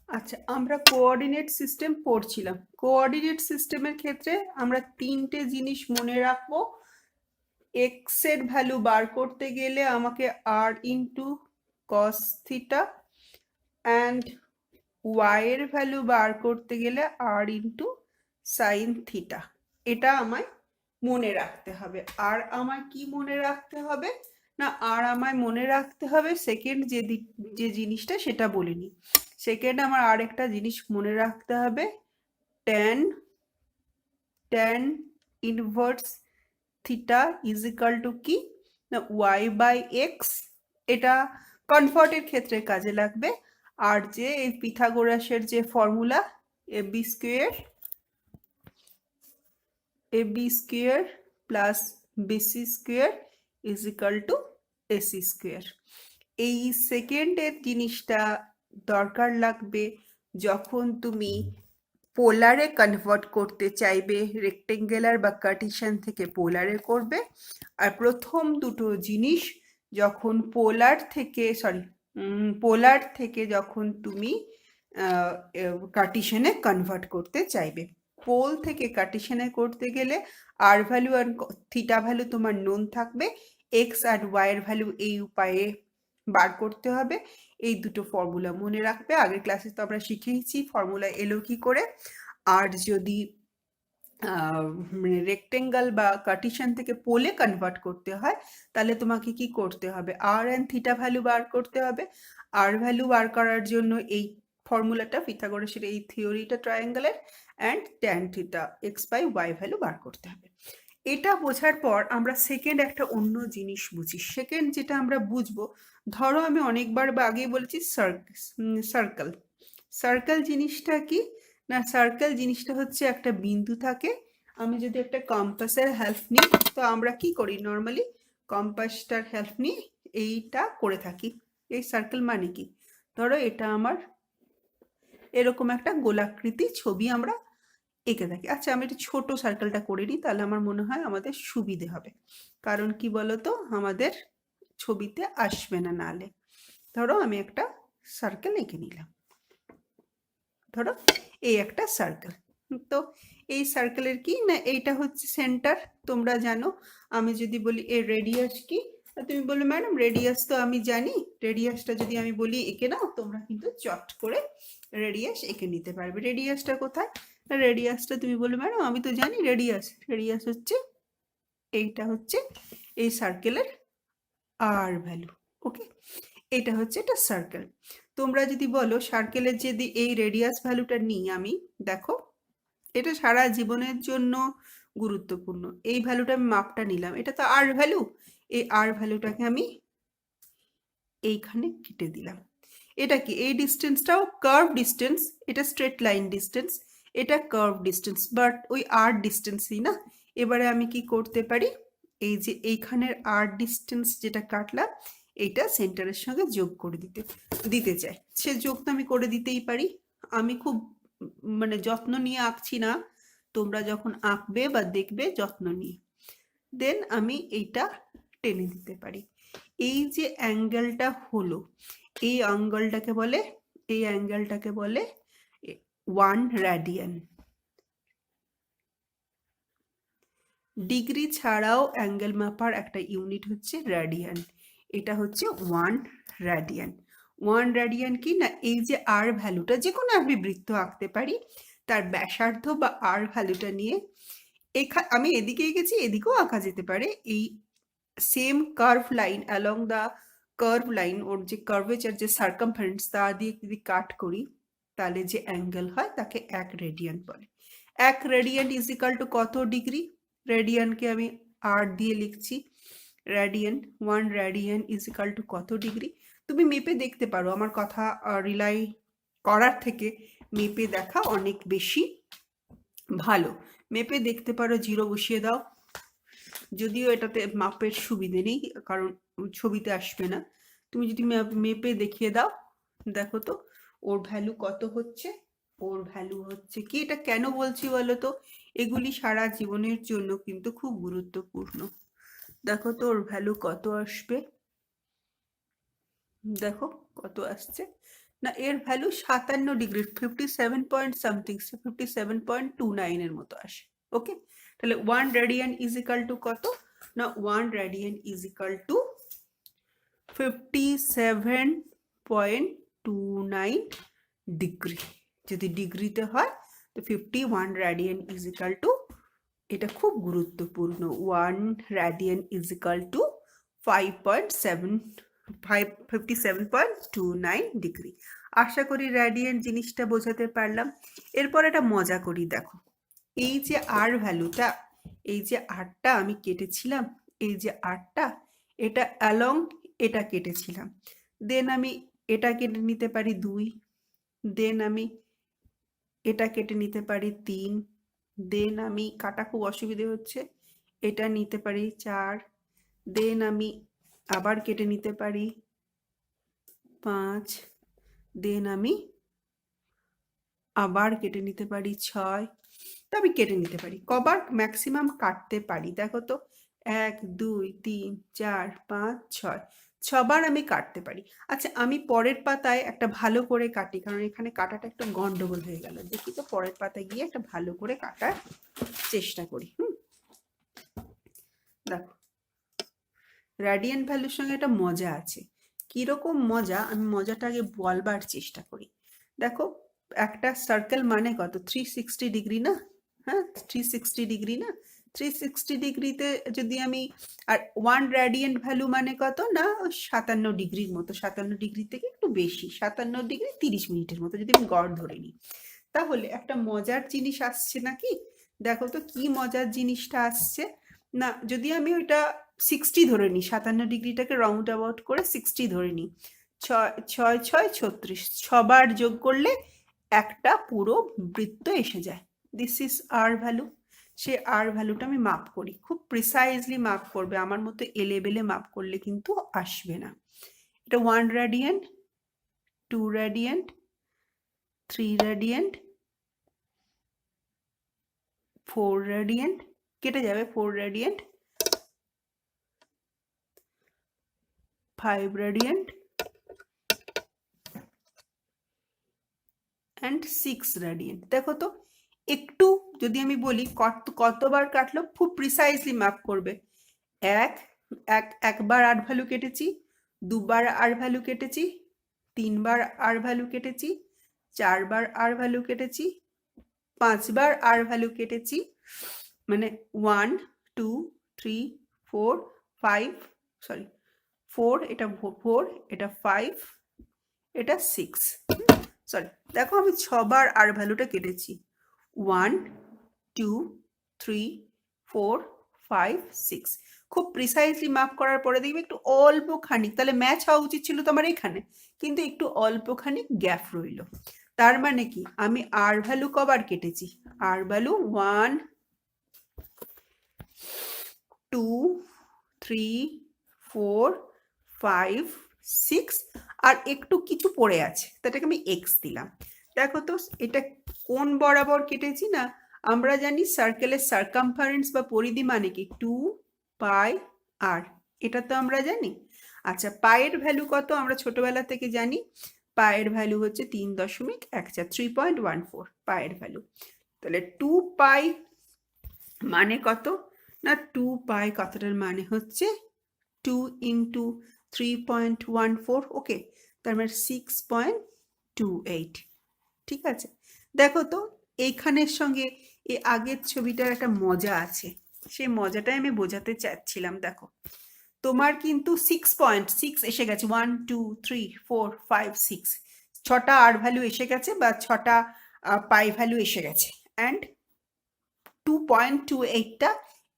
আচ্ছা, আমরা coordinate system পড়ছিলাম। কোঅর্ডিনেট সিস্টেমের ক্ষেত্রে আমরা তিনটে জিনিস মনে রাখবো। এক্স এর ভ্যালু বার করতে গেলে আমাকে r into cos theta, and Y এর ভ্যালু বার করতে গেলে আর ইন্টু সাইন থিটা। এটা আমায় মনে রাখতে হবে। আর আমায় কি মনে রাখতে হবে না, আর আমায় মনে রাখতে হবে সেকেন্ড যে জিনিসটা সেটা বলিনি। সেকেন্ড আমার আর একটা জিনিস মনে রাখতে হবে, tan tan inverse theta is equal two কি না ওয়াই বাই এক্স। এটা কনভার্টের ক্ষেত্রে কাজে লাগবে। আর যে এই পিথাগোরাসের যে formula ab square plus BC square is equal to AC square. এই সেকেন্ডের জিনিসটা দরকার লাগবে যখন তুমি পোলারে কনভার্ট করতে চাইবে, রেক্টেঙ্গুলার বা কার্টেসিয়ান থেকে পোলারে করবে। আর প্রথম দুটো জিনিস যখন পোলার থেকে যখন তুমি কার্টেসিয়ানে কনভার্ট করতে চাইবে। পোল থেকে কার্টেসিয়ানে করতে গেলে আর ভ্যালু আর থিটা ভ্যালু তোমার নোন থাকবে, এক্স আর ওয়াই এর ভ্যালু এই উপায়ে বার করতে হবে। এই দুটো ফর্মুলা মনে রাখবে। আগের ক্লাসে তো আমরা শিখেইছি ফর্মুলা এলো কি করে। আর যদি রেক্টেঙ্গল বা কার্টেসিয়ান থেকে পোলে কনভার্ট করতে হয়, তাহলে তোমাকে কি করতে হবে, আর অ্যান্ড থিটা ভ্যালু বার করতে হবে। আর ভ্যালু বার করার জন্য এই ফর্মুলাটা, পিথাগোরাসের এই থিওরিটা ট্রায়াঙ্গেলের, and tan theta X by Y value বার করতে হবে। এটা বোঝার পর আমরা সেকেন্ড একটা অন্য জিনিস বুঝি। সেকেন্ড যেটা আমরা বুঝবো, ধরো আমি অনেকবার বা আগেই বলেছি সার্কেল। সার্কেল জিনিসটা কি না, সার্কেল জিনিসটা হচ্ছে একটা বিন্দু থাকে। আমি যদি একটা কম্পাসের হেল্প নিই, তো আমরা কি করি নর্মালি, কম্পাসটার হেল্প নিয়ে এইটা করে থাকি। এই সার্কেল মানে কি, ধরো এটা আমার এরকম একটা গোলাকৃতি ছবি আমরা এঁকে থাকি। আচ্ছা, আমি একটু ছোট সার্কেলটা করে নিই, তাহলে আমার মনে হয় আমাদের সুবিধে হবে। কারণ কি বলতো, আমাদের ছবিতে আসবে না নাহলে। ধরো আমি একটা সার্কেল এঁকে নিলাম। ধরো এই একটা সার্কেল। তো এই সার্কেলের কি না, এইটা হচ্ছে সেন্টার, তোমরা জানো। আমি যদি বলি এর রেডিয়াস কি, তুমি বলবে ম্যাডাম রেডিয়াস তো আমি জানি। রেডিয়াসটা যদি আমি বলি এঁকে নাও, তোমরা কিন্তু চট করে রেডিয়াস এঁকে নিতে পারবে। রেডিয়াসটা কোথায়, রেডিয়াসটা তুমি বলবে ম্যাডাম আমি তো জানি রেডিয়াস হচ্ছে, এইটা হচ্ছে এই সার্কেলের আর ভ্যালু। ওকে, এটা হচ্ছে একটা সার্কেল। তোমরা যদি বলো সার্কেলের যদি এই রেডিয়াস ভ্যালুটা নিই আমি, দেখো এটা সারা জীবনের জন্য গুরুত্বপূর্ণ। এই ভ্যালুটা আমি মাপটা নিলাম, এটা তো আর ভ্যালু। এই আর ভ্যালুটাকে আমি এইখানে কেটে দিলাম। এটা কি, এই ডিস্টেন্সটাও কার্ভ ডিস্টেন্স, এটা স্ট্রেট লাইন ডিস্টেন্স, এটা কার্ভ ডিস্টেন্স, বাট ওই আর ডিস্টেন্সই না। এবারে আমি কি করতে পারি, এই যে এইখানের আর ডিস্টেন্স যেটা কাটলাম, এইটা সেন্টারের সঙ্গে যোগ করে দিতে চাই। সে যোগ তো আমি করে দিতেই পারি। আমি খুব মানে যত্ন নিয়ে আঁকছি না, তোমরা যখন আঁকবে বা দেখবে যত্ন নিয়ে, দেন আমি এইটা টেনে দিতে পারি। এই যে অ্যাঙ্গেলটা হলো, এই অ্যাঙ্গেলটাকে বলে 1 রেডিয়ান। ডিগ্রি ছাড়াও অ্যাঙ্গেল মাপার একটা ইউনিট হচ্ছে রেডিয়ান। এটা হচ্ছে 1 রেডিয়ান। 1 রেডিয়ান কি না, এই যে আর ভ্যালুটা, যে কোনো আমি বৃত্ত আঁকতে পারি, তার ব্যাসার্ধ বা আর ভ্যালুটা নিয়ে আমি এদিকে গেছি, এদিকেও আঁকা যেতে পারে। এই same curve line along the curve line, ওর যে কার্ভেচার যে সার্কামফারেন্স তা দিয়ে যদি কাট করি, তাহলে যে অ্যাঙ্গেল হয় তাকে 1 রেডিয়ান বলে। 1 রেডিয়ান ইজ ইকাল টু কত ডিগ্রি, রেডিয়ানকে আমি আর দিয়ে লিখছি, radian 1 radian is equal two কত ডিগ্রি। তুমি মেপে দেখতে পারো, আমার কথা রিলাই করার থেকে মেপে দেখা অনেক বেশি ভালো। মেপে দেখতে পারো, 0 বসিয়ে দাও। যদিও এটাতে মাপের সুবিধে নেই, কারণ ছবিতে আসবে না। তুমি যদি মেপে দেখিয়ে দাও, দেখো তো ওর ভ্যালু কত হচ্ছে। ওর ভ্যালু হচ্ছে কি, এটা কেন বলছি বলো তো, এগুলি সারা জীবনের জন্য কিন্তু খুব গুরুত্বপূর্ণ। দেখো তো ওর ভ্যালু কত আসবে, দেখো কত আসছে না, এর ভ্যালু 57 ডিগ্রি, 57 পয়েন্ট সামথিং, 57.29 এর মতো আসে। ওকে, তাহলে 1 রেডিয়ান ইজ ইকাল টু কত? না, 1 radian is equal to 57.29 degree. যদি ডিগ্রিতে হয় তো 51 রেডিয়ান ইজ ইকাল টু, এটা খুব গুরুত্বপূর্ণ, 1 radian is equal to 57.29 degree. আশা করি রেডিয়ান জিনিসটা বোঝাতে পারলাম। এরপর একটা মজা করি, দেখো এই যে আর ভ্যালুটা, এই যে আরটা আমি কেটেছিলাম, এই যে আরটা, এটা অ্যালং এটা কেটেছিলাম, দেন আমি এটা কেটে নিতে পারি 2, দেন আমি এটা কেটে নিতে পারি 3, দেন আমি কাটা খুব অসুবিধে হচ্ছে, এটা নিতে পারি 4, দেন আমি আবার কেটে নিতে পারি 5, দেন আমি আবার কেটে নিতে পারি 6, তো আমি কেটে নিতে পারি। কবার ম্যাক্সিমাম কাটতে পারি দেখো তো, 1 2 3 4 5 6, 6বার আমি কাটতে পারি। আচ্ছা, আমি পরের পাতায় একটা ভালো করে কাটি, কারণ এখানে কাটাটা একটু গন্ডগোল হয়ে গেল। দেখি তো পরের পাতায় গিয়ে একটা ভালো করে কাটার চেষ্টা করি। দেখো, রেডিয়ান ভ্যালুর সঙ্গে একটা মজা আছে। কিরকম মজা, আমি মজাটা আগে বলবার চেষ্টা করি। দেখো, একটা সার্কেল মানে কত? 360 ডিগ্রি না? হ্যাঁ, 360 ডিগ্রি না? 360 ডিগ্রিতে যদি আমি, আর 1 রেডিয়ান ভ্যালু মানে কত? না 57 ডিগ্রির মতো, 57 ডিগ্রি থেকে একটু বেশি, 57 ডিগ্রি 30 মিনিটের মতো যদি আমি গড় ধরে নিই। তাহলে একটা মজার জিনিস আসছে নাকি? দেখো তো কি মজার জিনিসটা আসছে। না, যদি আমি ওইটা 60 ধরে নিই, 57 ডিগ্রিটাকে রাউন্ড অ্যাবাউট করে 60 ধরে নিই, 6 6 6 36, 6বার যোগ করলে একটা পুরো বৃত্ত এসে যায়। This is r value. সে আর ভ্যালুটা আমি মাপ করি, খুব প্রিসাইজলি মাপ করবে, আমার মতো এলেবেলে মাপ করলে কিন্তু আসবে না। এটা 1 রেডিয়ান, 2 রেডিয়ান, 3 রেডিয়ান, 4 রেডিয়ান, কেটে যাবে 4 রেডিয়ান, 5 রেডিয়ান অ্যান্ড 6 রেডিয়ান। দেখো তো, একটু যদি আমি বলি কতবার কাটলো, খুব প্রিসাইজলি মাপ করবে। একবার আর ভ্যালু কেটেছি, 2বার আর ভ্যালু কেটেছি, 3বার আর ভ্যালু কেটেছি, 4বার আর ভ্যালু কেটেছি, 5বার আর ভ্যালু কেটেছি, মানে 1 2 3 4 5, সরি 4, এটা 4, এটা 5, এটা 6, সরি। দেখো, আমি 6বার আর ভ্যালুটা কেটেছি, 1 2 3 4 5 6। খুব প্রিসাইজলি মাপ করার পরে দেখবে একটু অল্প খানিক, তাহলে ম্যাচ হওয়া উচিত ছিল তোমার এখানে, কিন্তু একটু অল্প খানিক গ্যাপ রইল। তার মানে কি, আমি আর ভ্যালু কবার কেটেছি? আর ভ্যালু 1 2 3 4 5 6, আর একটু কিছু পড়ে আছে, তাটাকে আমি এক্স দিলাম। দেখো তো, এটা কোন বরাবর কেটেছি? না, আমরা জানি সার্কেলের সার্কামফারেন্স বা পরিধি মানে কি 2 পাই আর, এটা তো আমরা জানি। আচ্ছা, পায়ের ভ্যালু কত আমরা ছোটবেলা থেকে জানি? পায়ের ভ্যালু হচ্ছে 3.14, 3.14 পায়ের ভ্যালু। তাহলে 2 পাই মানে কত? না, 2 পাই কতটার মানে হচ্ছে 2 ইন্টু 3.14, ওকে, তার মানে 6.28। ঠিক আছে, দেখো তো এইখানের সঙ্গে এই আগের ছবিটার একটা মজা আছে, সেই মজাটাই আমি বোঝাতে চাচ্ছিলাম। দেখো, তোমার কিন্তু 6.6 এসে গেছে, 1 2 3 4 5 6, 6টা আর ভ্যালু এসে গেছে, বা 6টা পাই ভ্যালু এসে গেছে, অ্যান্ড 2.28টা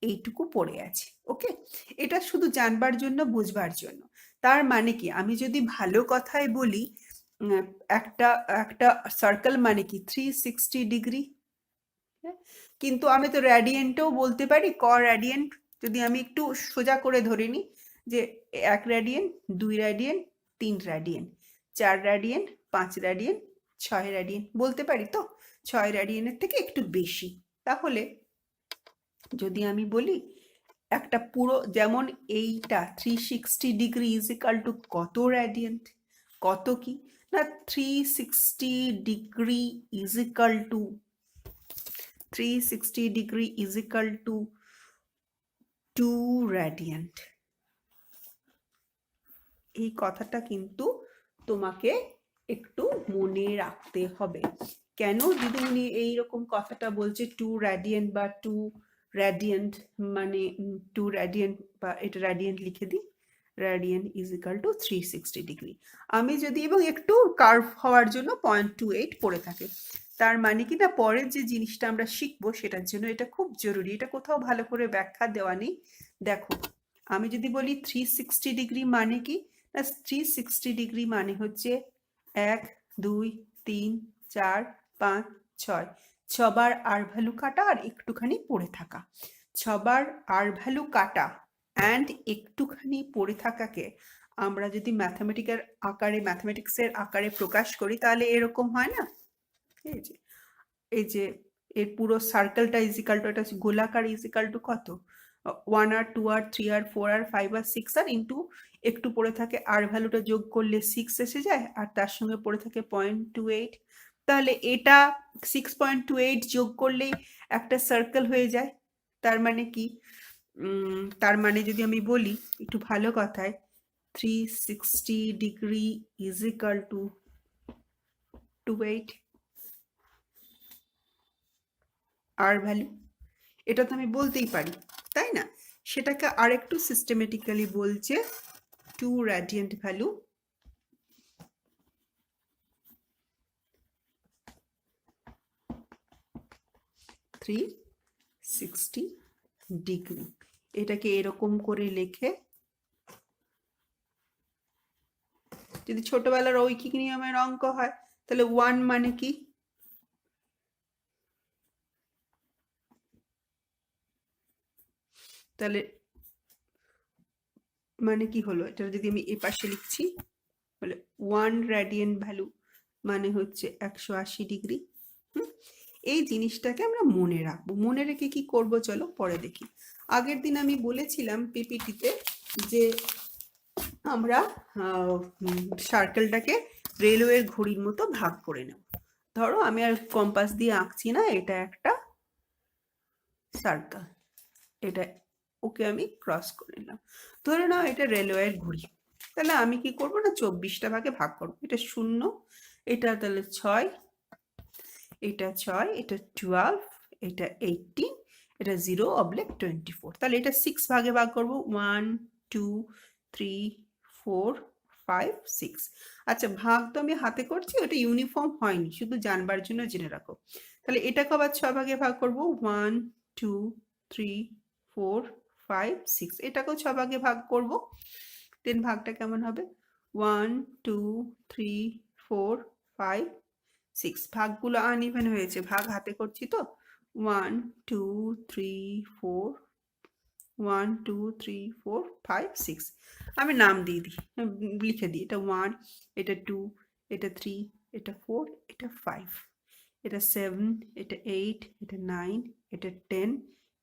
এইটুকু পড়ে আছে। ওকে, এটা শুধু জানবার জন্য, বুঝবার জন্য। তার মানে কি, আমি যদি ভালো কথায় বলি, একটা একটা সার্কেল মানে কি 360 ডিগ্রি, কিন্তু আমি তো রেডিয়েন্টও বলতে পারি, রেডিয়েন্ট। যদি আমি একটু সোজা করে ধরে নিই যে 1 radiant, 2 radiant, 3 radiant, 4 radiant, 5 radiant, 6 radiant বলতে পারি তো, 6 রেডিয়েন্টের থেকে একটু বেশি। তাহলে যদি আমি বলি একটা পুরো, যেমন এইটা 360 ডিগ্রি ইজ ইকাল টু কত রেডিয়েন্ট, কত কি, না 360 degree is equal to 360 degree is equal to 2 radiant. এই কথাটা কিন্তু তোমাকে একটু মনে রাখতে হবে। কেন দিদিমণি এইরকম কথাটা বলছে 2 রেডিয়েন্ট বা 2 রেডিয়েন্ট, মানে 2 রেডিয়েন্ট বা এটা রেডিয়েন্ট লিখে দিই, radiant is equal to 360 degree. আমি যদি এবং একটু কার্ভ হওয়ার জন্য 0.28 পড়ে থাকে, তার মানে কি না পরের যে জিনিসটা আমরা শিখবো সেটার জন্য এটা খুব জরুরি। এটা কোথাও ভালো করে ব্যাখ্যা দেওয়া নেই। দেখো আমি যদি বলি 360 ডিগ্রি মানে কি, 360 ডিগ্রি মানে হচ্ছে 1 2 3 4 5 6 ছবার আর ভ্যালু কাটা আর একটুখানি পড়ে থাকা। ছবার আর ভ্যালু কাটা অ্যান্ড একটুখানি পড়ে থাকাকে আমরা যদি ম্যাথমেটিক্সের আকারে প্রকাশ করি তাহলে এরকম হয় না, এই যে এর পুরো সার্কেলটা ইজিকাল টু, এটা গোলাকার ইজিকাল টু কত, 1 আর 2 আর 3 আর 4 আর 5 আর 6 আর ইন্টু একটু পড়ে থাকে আর ভ্যালুটা যোগ করলে 6 এসে যায় আর তার সঙ্গে পড়ে থাকে 0.28। তাহলে এটা 6.28 যোগ করলেই একটা সার্কেল হয়ে যায়। তার মানে কি, তার মানে যদি আমি বলি একটু ভালো কথায় 360 ডিগ্রি ইজ ইকাল টু 28 আর ভ্যালু, এটা তো আমি বলতেই পারি, তাই না? সেটাকে আরেকটু সিস্টেমেটিক্যালি বলছে 2 রেডিয়েন্ট ভ্যালু (360 ডিগ্রি। এটাকে এরকম করে লেখে, যদি ছোটবেলার ঐকিক নিয়মের অঙ্ক হয় তাহলে 1 মানে কি, তাহলে মানে কি হলো, এটা যদি আমি এই পাশে লিখছি বলে 1 রেডিয়েন্ট ভ্যালু মানে হচ্ছে 180 ডিগ্রি। এই জিনিসটাকে আমরা মনে রাখবো। মনে রেখে কি করব চলো পরে দেখি। আগের দিন আমি বলেছিলাম পিপিটিতে যে আমরা সার্কেলটাকে রেলওয়ের ঘড়ির মতো ভাগ করে নেব। ধরো আমি আর কম্পাস দিয়ে আঁকছি না, এটা একটা সার্কেল, এটা ওকে আমি ক্রস করে নিলাম। ধরে নাও এটা রেলওয়ের ঘড়ি, তাহলে আমি কি করব না 24টা ভাগে ভাগ করব। এটা 0, এটা তাহলে 6, এটা 6, এটা 12, এটা 18, এটা 0/24। তাহলে এটা 6 ভাগে ভাগ করব, 1 2 3 4 5 6। আচ্ছা ভাগ তো আমি হাতে করছি, ওটা ইউনিফর্ম হয়নি, শুধু জানবার জন্য জেনে রাখো। তাহলে এটাকে আবার 6 ভাগে ভাগ করব, 1 2 3 4 5 6। এটাকেও 6 ভাগে ভাগ করব। দেন ভাগটা কেমন হবে, 1 2 3 4 5 6। ভাগগুলো আনইভেন হয়েছে, ভাগ হাতে করছি তো, 1 2 3 4 1 2 3 4 5 6। আমি নাম দিয়ে দিই, লিখে দিই, এটা 1, এটা 2, এটা 3, এটা 4, এটা 5, এটা 7, এটা 8, এটা 9, এটা 10,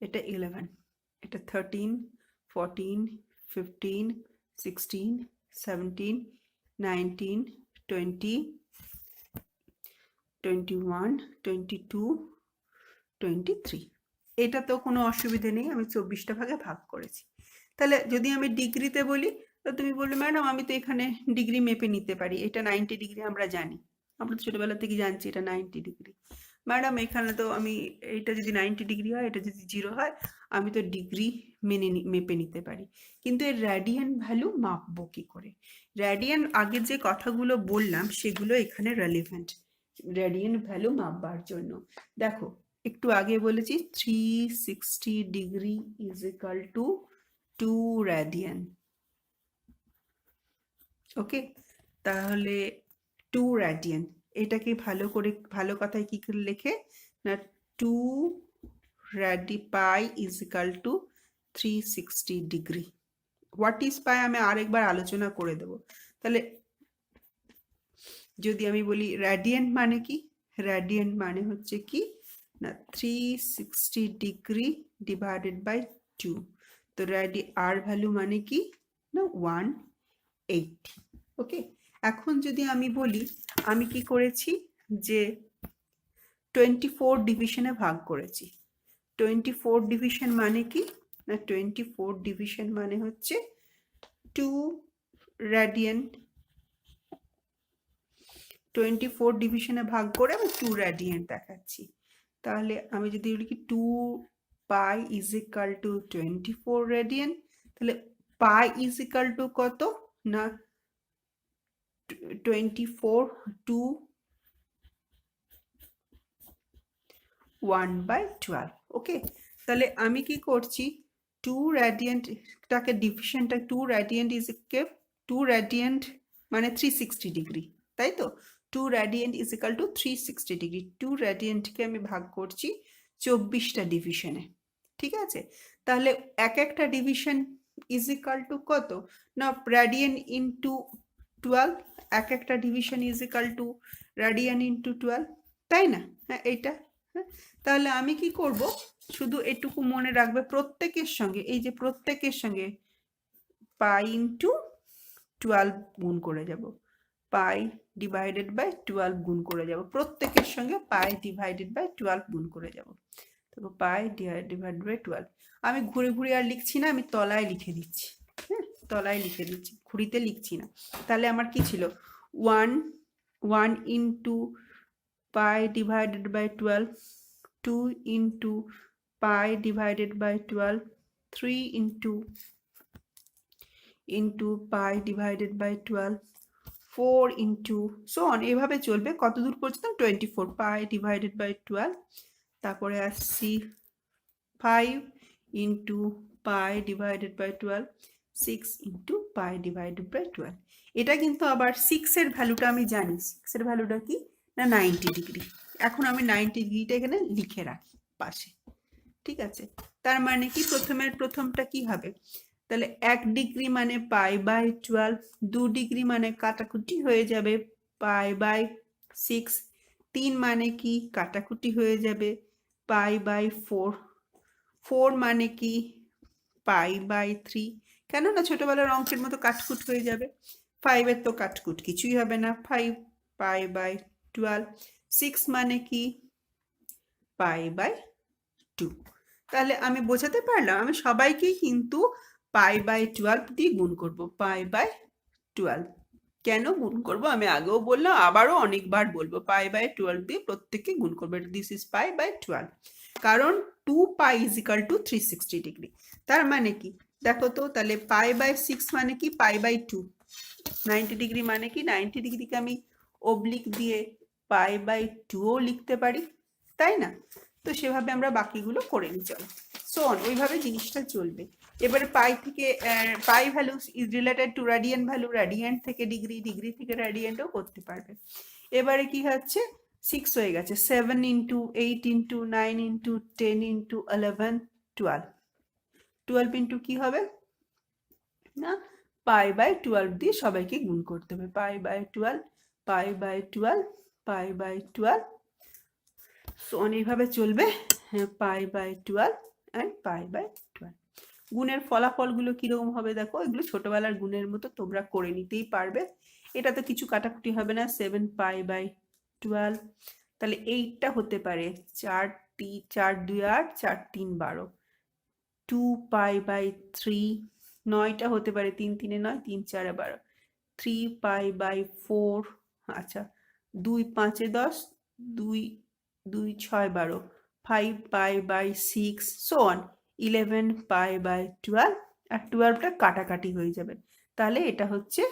এটা 11, এটা 13 14 15 16 17 19 20 21 22 23। এটা তো কোনো অসুবিধে নেই, আমি 24টা ভাগে ভাগ করেছি। তাহলে যদি আমি ডিগ্রিতে বলি, তো তুমি বললে ম্যাডাম আমি তো এখানে ডিগ্রি মেপে নিতে পারি, এটা 90 ডিগ্রি আমরা জানি, আমরা ছোটবেলা থেকে জানছি এটা 90 ডিগ্রি। ম্যাডাম এখানে তো আমি, এটা যদি 90 ডিগ্রি হয়, এটা যদি 0 হয়, আমি তো ডিগ্রি মেপে নিতে পারি, কিন্তু এর রেডিয়ান ভ্যালু মাপবো কি করে? রেডিয়ান আগের যে কথাগুলো বললাম সেগুলো এখানে রেলিভেন্ট রেডিয়ান ভ্যালু মাপবার জন্য। দেখো একটু আগে বলেছি 360 degree is equal to 2 radian. Okay, তাহলে 2 রেডিয়ান এটাকে ভালো কথায় কি করে লেখে না, 2 radian pi is equal to 360 degree. What is pi আমি আরেকবার আলোচনা করে দেব। তাহলে যদি আমি বলি রেডিয়ান্ট মানে কি, রেডিয়ান্ট মানে হচ্ছে কি না 360 ডিগ্রি ডিভাইডেড বাই 2। তো আর ভ্যালু মানে কি না 180। ওকে, এখন যদি আমি বলি আমি কি করেছি যে 24 ডিভিশনে ভাগ করেছি। 24 ডিভিশন মানে কি না, 24 ডিভিশন মানে হচ্ছে 2 রেডিয়েন্ট। 24 ডিভিশনে ভাগ করে আমি 2 রেডিয়েন্ট দেখাচ্ছি। তাহলে আমি যদি লিখি 2 পাই ইজ ইকাল টু 24 রেডিয়েন্ট, তাহলে পাই ইজ ইকাল টু কত না 24 টু 1/12। ওকে, তাহলে আমি কি করছি 2 রেডিয়েন্টটাকে ডিভিশনটা 2 রেডিয়েন্ট ইজ ইকুয়াল 2 রেডিয়েন্ট মানে 360 ডিগ্রি, তাই তো 2 radiant is equal to 360 degree. 2 রেডিয়েন্টকে আমি ভাগ করছি 24টা ডিভিশনে, ঠিক আছে। তাহলে এক একটা ডিভিশন ইজ ইকাল টু কত না রেডিয়েন্ট ইন্টু 12, এক একটা division is equal two radiant into 12, তাই না? হ্যাঁ এইটা। হ্যাঁ, তাহলে আমি কি করব শুধু এটুকু মনে রাখবে প্রত্যেকের সঙ্গে, এই যে প্রত্যেকের সঙ্গে পাই ইন্টু 12 গুণ করে যাব, পাই ডিভাইডেড বাই 12 গুণ করে যাব, প্রত্যেকের সঙ্গে পাই ডিভাইডেড বাই 12 গুণ করে যাব। তো পাই ডিভাইডেড বাই 12 আমি ঘুরে ঘুরে আর লিখছি না, আমি তলায় লিখে দিচ্ছি। হ্যাঁ, তলায় লিখে দিচ্ছি, ঘুরিতে লিখছি না। তাহলে আমার কি ছিল 1 into pi divided by 12, 2 into pi divided by 12, 3 into pi divided by 12, 4 into so on, এভাবে চলবে কত দূর পর্যন্ত 24 pi divided by 12, তারপরে আসছি 5 into pi divided by 12, 6 into pi divided by 12। এটা কিন্তু আবার 6 এর ভ্যালুটা আমি জানি, 6 এর ভ্যালুটা কি না 90 ডিগ্রি। এখন আমি 90 ডিগ্রিটা এখানে লিখে রাখি পাশে, ঠিক আছে। তার মানে কি প্রথমটা কি হবে, তাহলে 1 ডিগ্রি মানে পাই বাই 12, 2 ডিগ্রি মানে কাটাকুটি হয়ে যাবে পাই বাই 6, 3 মানে কি কাটাকুটি হয়ে যাবে পাই বাই 4, 4 মানে কি পাই বাই 3, কেননা ছোটবেলার অঙ্কের মতো কাটকুট হয়ে যাবে। 5 এর তো কাটকুট কিছুই হবে না, 5 পাই বাই 12, 6 মানে কি পাই বাই 2। তাহলে আমি বোঝাতে পারলাম আমি সবাইকেই কিন্তু পাই বাই 12 দিয়ে গুণ করব, পাই বাই 12। কেন গুণ করব আমি আগেও বললাম, আবারও অনেকবার বলবো, পাই বাই 12 দিয়ে প্রত্যেককে গুণ করবো। দিস ইজ পাই বাই 12, কারণ 2 পাই ইজ ইকাল টু 360 ডিগ্রি। তার মানে কি দেখো তো, তাহলে পাই বাই 6 মানে কি পাই বাই 2, 90 ডিগ্রি মানে কি 90 ডিগ্রিকে আমি অবলিক দিয়ে পাই বাই 2ও লিখতে পারি, তাই না? তো সেভাবে আমরা বাকিগুলো করে নিই, চলো। সো অন, ওইভাবে জিনিসটা চলবে। এবারে পাই থেকে pi value is related to radian value, radian থেকে ডিগ্রি, ডিগ্রি থেকে রেডিয়ান্টও করতে পারবে। এবারে কি হচ্ছে 6 হয়ে গেছে, 7 into 8 into 9 into 10 into 11 12, 12 into কি হবে না পাই বাই 12 দিয়ে সবাইকে গুণ করতে হবে, pi by 12, pi by 12, pi by 12। So এইভাবে চলবে, pi by 12 and pi by 12। গুণের ফলাফলগুলো কিরকম হবে দেখো, এগুলো ছোটবেলার গুণের মতো তোমরা করে নিতেই পারবে, এটা তো কিছু কাটাকুটি হবে না। 7 পাই বাই 12, তাহলে 8টা হতে পারে 4 2 8, 4 3 12, 2 পাই বাই 3, 9টা হতে পারে 3 3 9, 3 4 12, 3 পাই বাই 4, আচ্ছা 2 5 10, 2 2 6 12, 5 pi by 6, so on 11 pi by 12, আর 12টা কাটাকাটি হয়ে যাবে, তাহলে এটা হচ্ছে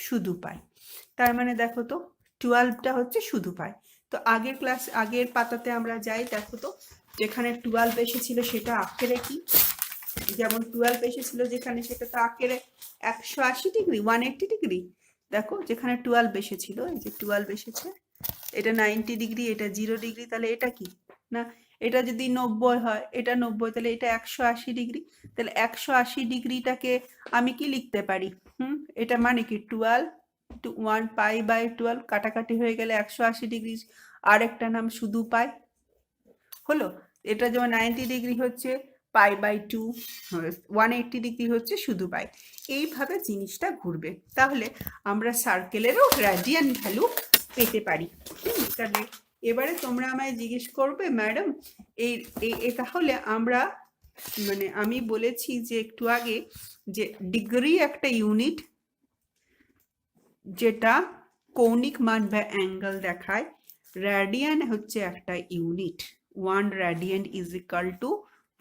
শুধু পাই। তার মানে দেখো তো 12টা হচ্ছে শুধু পাই। তো আগের পাতাতে আমরা যাই, দেখো তো যেখানে 12 এসেছিল সেটা আখেরে কি, যেমন 12 এসেছিল যেখানে সেটা তো আখেরে 180 ডিগ্রি 180 ডিগ্রি। দেখো যেখানে 12 এসেছিল, এই যে 12 এসেছে, এটা 90 ডিগ্রি, এটা 0 ডিগ্রি, তাহলে এটা কি না এটা যদি 90 হয়, এটা 90, তাহলে এটা 180 ডিগ্রি। তাহলে 180 ডিগ্রিটাকে আমি কি লিখতে পারি, এটা মানে কি 12 টু 1 পাই বাই 12, কাটাকাটি হয়ে গেলে 180 ডিগ্রি, আরেকটা নাম শুধু পাই হলো। এটা যেমন 90 ডিগ্রি হচ্ছে π/2, 180 ডিগ্রি হচ্ছে শুধু পাই। এইভাবে জিনিসটা ঘুরবে। তাহলে আমরা সার্কেলেরও রেডিয়ান ভ্যালু পেতে পারি। তাহলে এবারে তোমরা আমায় জিজ্ঞেস করবে, ম্যাডাম তাহলে আমরা মানে আমি বলেছি যে একটু আগে যে ডিগ্রি একটা ইউনিট যেটা কৌণিক মান বা অ্যাঙ্গেল দেখায়, রেডিয়ান হচ্ছে একটা unit. 1 radian is equal to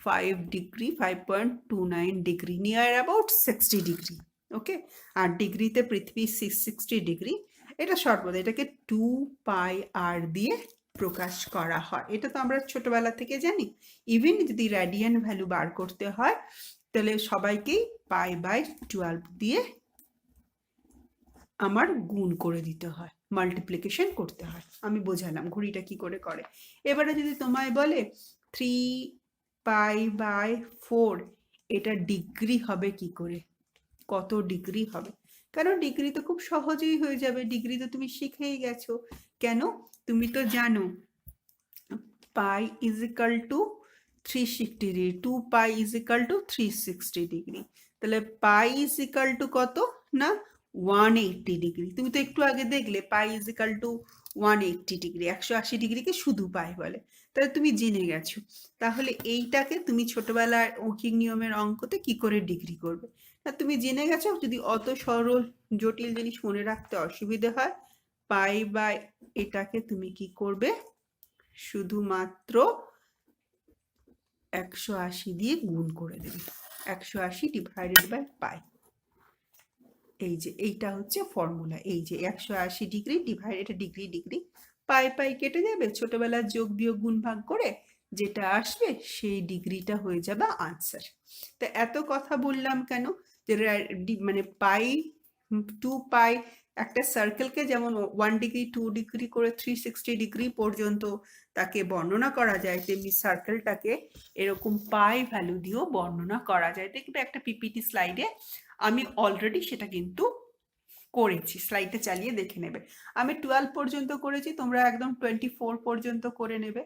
5 degree, 5.29 degree, near about 60 degree. Okay, আর ডিগ্রিতে পৃথিবী 660 ডিগ্রি। এটা সর্বদা এটাকে 2πr দিয়ে প্রকাশ করা হয়। এটা তো আমরা ছোটবেলা থেকে জানি। ইভেন যদি রেডিয়ান ভ্যালু বার করতে হয় তাহলে সবাইকেই π/12 দিয়ে আমার গুণ করে দিতে হয়, মাল্টিপ্লিকেশন করতে হয়। আমি বোঝালাম ঘড়িটা কি করে করে। এবারে যদি তোমায় বলে 3π/4 এটা ডিগ্রি হবে কি করে, কত ডিগ্রি হবে? কেন, ডিগ্রি তো খুব সহজেই হয়ে যাবে, ডিগ্রি তো তুমি শিখেই গেছো। কেন, তুমি তো জানো pi is equal to 360 degree, 2π is equal to 360 degree. তাহলে পাই ইজ ইকাল টু কত না 180 ডিগ্রি। তুমি তো একটু আগে দেখলে পাই ইজ ইকাল টু 180 ডিগ্রি, 180 ডিগ্রিকে শুধু পাই বলে। তাহলে তুমি জেনে গেছো। তাহলে এইটাকে তুমি ছোটবেলার অঙ্কিক নিয়মের অঙ্কতে কি করে ডিগ্রি করবে, না তুমি জেনে গেছো। যদি অত সরল জটিল জিনিস মনে রাখতে অসুবিধে হয়, পাই বাই এটাকে তুমি কি করবে, শুধুমাত্র 180 দিয়ে গুণ করে দেবে। 180 ডিভাইডেড বাই পাই। এই যে এইটা হচ্ছে ফর্মুলা। এই যে 180 ডিগ্রি ডিভাইডেড ডিগ্রি ডিগ্রি, পাই পাই কেটে যাবে, ছোটবেলার যোগ বিয়োগ গুণ ভাগ করে যেটা আসবে সেই ডিগ্রিটা হয়ে যাবে আনসার। তা এত কথা বললাম কেন, যে মানে পাই 2π একটা সার্কেলকে যেমন 1 ডিগ্রি 2 ডিগ্রি করে 360 ডিগ্রি পর্যন্ত তাকে বর্ণনা করা যায়, তেমনি সার্কেলটাকে এরকম পাই ভ্যালু দিয়েও বর্ণনা করা যায়। দেখবে একটা পিপিটি স্লাইডে আমি অলরেডি সেটা কিন্তু করেছি, স্লাইডটা চালিয়ে দেখে নেবে। আমি 12 পর্যন্ত করেছি, তোমরা একদম 24 পর্যন্ত করে নেবে।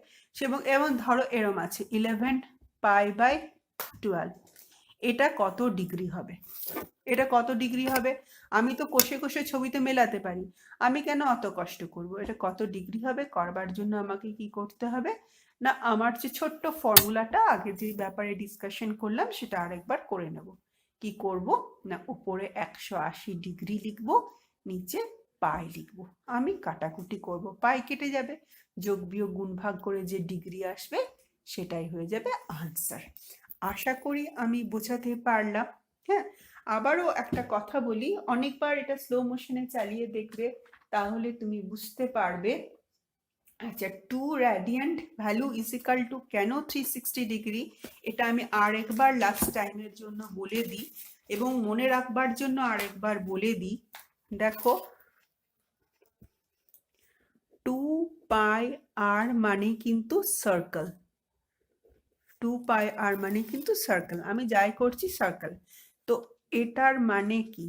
এবং ধরো এরম আছে 11π/12, এটা কত ডিগ্রি হবে? এটা কত ডিগ্রি হবে আমি তো কষে কষে ছবিতে মেলাতে পারি, আমি কেন অত কষ্ট করব? এটা কত ডিগ্রি হবে করবার জন্য আমাকে কি করতে হবে না, আমার যে ছোট্ট ফর্মুলাটা আগে যে ব্যাপারে ডিসকাশন করলাম সেটা আরেকবার করে নেব। কি করব না, উপরে 180 ডিগ্রি লিখবো, নিচে পাই লিখবো। আমি কাটাকুটি করব, পাই কেটে যাবে, যোগ বিয়োগ গুণ ভাগ করে যে ডিগ্রি আসবে সেটাই হয়ে যাবে আনসার। আশা করি আমি বোঝাতে পারলাম। হ্যাঁ, আবারও একটা কথা বলি, অনেকবার এটা স্লো মোশনে চালিয়ে দেখবে, তাহলে তুমি বুঝতে পারবে। আচ্ছা, 2 radiant value is equal two কেন 360 ডিগ্রি, এটা আমি আরেকবার লাস্ট টাইমের জন্য বলে দিই এবং মনে রাখবার জন্য আরেকবার বলে দিই। দেখো 2πr মানে কিন্তু সার্কেল, 2πr মানে কিন্তু সার্কেল, আমি যাই করছি সার্কেল। তো এটার মানে কি,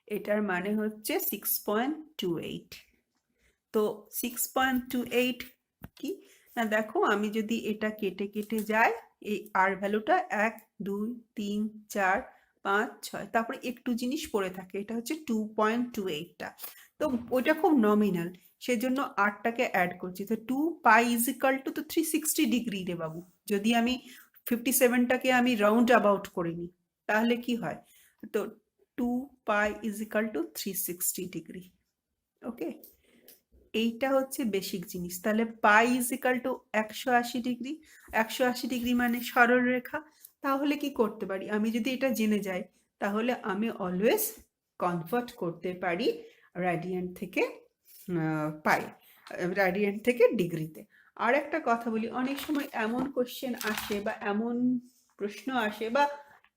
এটার মানে হচ্ছে 6.28। তো 6.28 কি না, দেখো আমি যদি এটা কেটে কেটে যাই, এই আর ভ্যালুটা 1 2 3 4 5 6, তারপরে একটু জিনিস পড়ে থাকে, এটা হচ্ছে 2.28টা। তো ওইটা খুব নমিনাল, সেজন্য 8টাকে অ্যাড করছি। তো 2π ইজ ইকাল টু তো 360 ডিগ্রি রে বাবু। যদি আমি 57টাকে আমি রাউন্ড অ্যাবাউট করে নিই তাহলে কি হয়, তো 2π is equal to 360 degree. Okay, এইটা হচ্ছে বেসিক জিনিস। তাহলে pi is equal to 180 degree, 180 degree মানে সরল রেখা। তাহলে কি করতে পারি, আমি যদি এটা জেনে যাই তাহলে আমি অলওয়েজ কনভার্ট করতে পারি রেডিয়ান্ট থেকে পাই, রেডিয়ান্ট থেকে ডিগ্রিতে। আর একটা কথা বলি, অনেক সময় এমন কোশ্চেন আসে বা এমন প্রশ্ন আসে, বা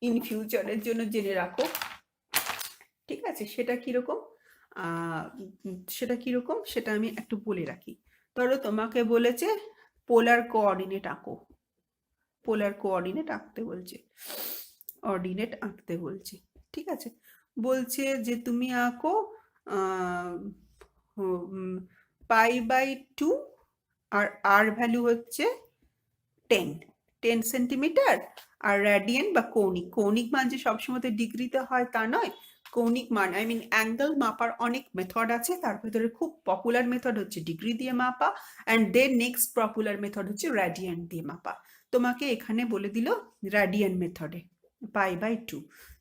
ইন ফিউচারের জন্য জেনে রাখো, ঠিক আছে? সেটা কিরকম সেটা আমি একটু বলে রাখি। ধরো তোমাকে বলেছে পোলার কোঅর্ডিনেট আঁকো, পোলার কোঅর্ডিনেট আঁকতে বলছে, অর্ডিনেট আঁকতে বলছে, ঠিক আছে? বলছে যে তুমি আঁকো π/2 আর আর ভ্যালু হচ্ছে 10। 10 সেন্টিমিটার, আর রেডিয়ান বা কৌণিক, কৌণিক মান যে সবসময় ডিগ্রিতে হয় তা নয়, কৌণিক মান আই মিন অ্যাঙ্গেল মাপার অনেক মেথড আছে, তার ভেতরে খুব পপুলার মেথড হচ্ছে ডিগ্রি দিয়ে মাপা, and then next popular method হচ্ছে রেডিয়ান দিয়ে মাপা। তোমাকে এখানে বলে দিল রেডিয়ান মেথডে π/2,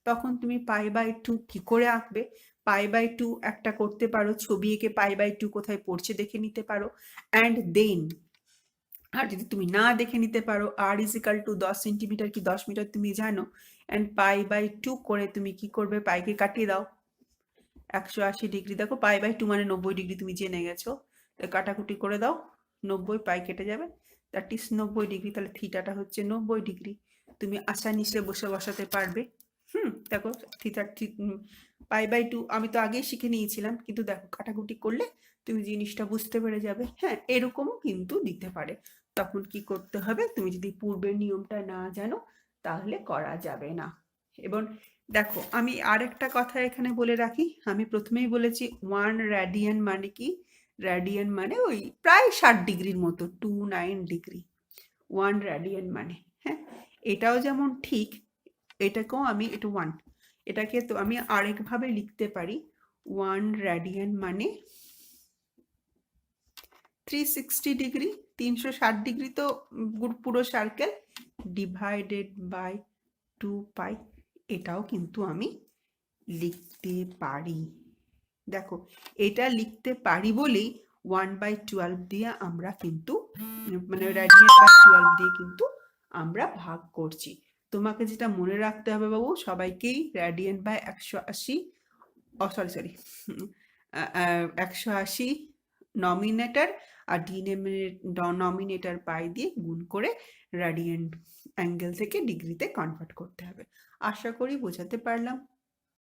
তখন তুমি π/2 কি করে আঁকবে? π/2 একটা করতে পারো, ছবি এঁকে π/2 কোথায় পড়ছে দেখে নিতে পারো, অ্যান্ড দেন আর যদি তুমি না দেখে নিতে পারো r = 10 সেন্টিমিটার কি 10 মিটার তুমি জানো, অ্যান্ড π/2 করে তুমি কি করবে, পাইকে কাটিয়ে দাও 180 ডিগ্রি, দেখো π/2 মানে 90 ডিগ্রি তুমি জেনে গেছো, কাটাকুটি করে দাও, 90 পাই কেটে যাবে, দ্যাট ইজ 90 ডিগ্রি, তাহলে থিটাটা হচ্ছে 90 ডিগ্রি, তুমি আসানিসে বসাতে পারবে। দেখো থিটা π/2 আমি তো আগেই শিখে নিয়েছিলাম, কিন্তু দেখো কাটাকুটি করলে তুমি জিনিসটা বুঝতে পেরে যাবে। হ্যাঁ, এরকমও কিন্তু দিতে পারে, তখন কি করতে হবে, তুমি যদি পূর্বের নিয়মটা না জানো তাহলে করা যাবে না। এবং দেখো আমি আরেকটা কথা এখানে বলে রাখি, আমি প্রথমেই বলেছি 1 রেডিয়ান মানে কি, রেডিয়ান মানে ওই প্রায় 60 ডিগ্রির মতো, 29 ডিগ্রি 1 রেডিয়ান মানে। হ্যাঁ, এটাও যেমন ঠিক, এটাকেও আমি এটা 1, এটাকে তো আমি আরেকভাবে লিখতে পারি, 1 রেডিয়ান মানে 360 ডিগ্রি, 360 ডিগ্রি তো পুরো সার্কেল, ডিভাইডেড বাই 2 পাই, এটাও কিন্তু আমি লিখতে পারি। দেখো এটা লিখতে পারি বলেই 1/12 দিয়ে আমরা কিন্তু মানে রেডিয়ান বাই 12 দিয়ে কিন্তু আমরা ভাগ করছি। তোমাকে যেটা মনে রাখতে হবে বাবু, সবাইকেই রেডিয়ান বাই 180, সরি 180 নমিনেটর আর ডিনোমিনেটর পাই দিয়ে গুণ করে রেডিয়ান অ্যাঙ্গেল থেকে ডিগ্রিতে কনভার্ট করতে হবে। আশা করি বোঝাতে পারলাম।